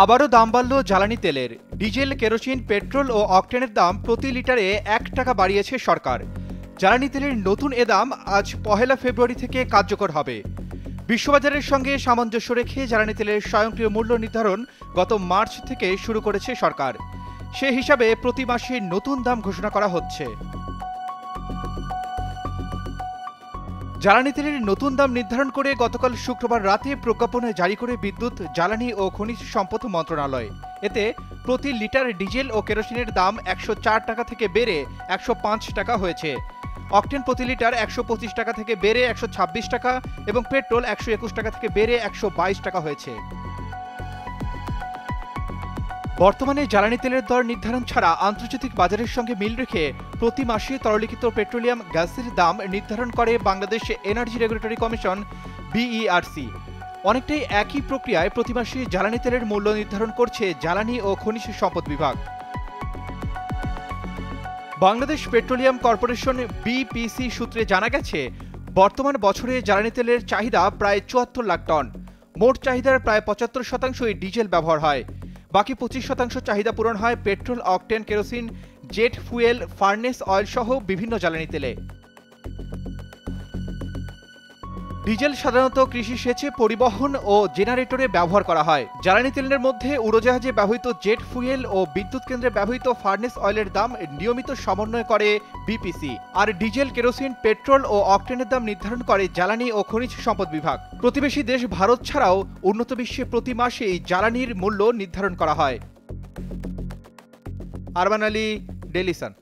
আবারও দাম বাড়ল জ্বালানি তেলের। ডিজেল, কেরোসিন, পেট্রোল ও অকটেনের দাম প্রতি লিটারে ১ টাকা বাড়িয়েছে সরকার। জ্বালানি তেলের নতুন এ দাম আজ ১ ফেব্রুয়ারি থেকে কার্যকর হবে। বিশ্ববাজারের সঙ্গে সামঞ্জস্য রেখে জ্বালানি তেলের স্বয়ংক্রিয় মূল্য নির্ধারণ গত মার্চ থেকে শুরু করেছে সরকার। সে হিসাবে প্রতি মাসে নতুন দাম ঘোষণা করা হচ্ছে। জ্বালানি তেলের নতুন দাম নির্ধারণ করে গতকাল শুক্রবার রাতে প্রজ্ঞাপনা জারি করে বিদ্যুৎ, জ্বালানি ও খনিজ সম্পদ মন্ত্রণালয়। এতে প্রতি লিটার ডিজেল ও কেরোসিনের দাম ১০৪ টাকা থেকে বেড়ে ১০৫ টাকা হয়েছে। অকটেন প্রতি লিটার ১২৫ টাকা থেকে বেড়ে ১২৬ টাকা এবং পেট্রোল ১২১ টাকা থেকে বেড়ে ১২২ টাকা হয়েছে। বর্তমানে জ্বালানি তেলের দর নির্ধারণ ছাড়া আন্তর্জাতিক বাজারের সঙ্গে মিল রেখে প্রতি মাসে তরলীকৃত পেট্রোলিয়াম গ্যাসের দাম নির্ধারণ করে Bangladesh energy regulatory commission BERC। অনেকটাই একই প্রক্রিয়ায় প্রতি মাসে জ্বালানি তেলের মূল্য নির্ধারণ করছে জ্বালানি ও খনিজ সম্পদ বিভাগ। বাংলাদেশ পেট্রোলিয়াম কর্পোরেশন BPC সূত্রে জানা গেছে, বর্তমান বছরে জ্বালানি তেলের চাহিদা প্রায় ৭৪ লাখ টন। মোট চাহিদার প্রায় ৭৫%ই ডিজেল ব্যবহার হয়। বাকি 25% চাহিদা পূরণ হয় petrol, octane, kerosene, jet fuel, furnace oil সহ বিভিন্ন জ্বালানি তেলে। ডিজেল সাধারণত কৃষি সেচে, পরিবহন ও জেনারেটরে ব্যবহার করা হয়। জ্বালানি তেলের মধ্যে উড়োজাহাজে ব্যবহৃত জেট ফুয়েল ও বিদ্যুৎ কেন্দ্রে ব্যবহৃত ফার্নেস অয়েলের দাম নিয়মিত সমন্বয় করে BPC। আর ডিজেল, কেরোসিন, পেট্রোল ও অকটেনের দাম নির্ধারণ করে জ্বালানি ও খনিজ সম্পদ বিভাগ। প্রতিবেশী দেশ ভারত ছাড়াও উন্নত বিশ্বে প্রতি মাসেই জ্বালানির মূল্য নির্ধারণ করা হয়। Arman Ali, Daily Sun.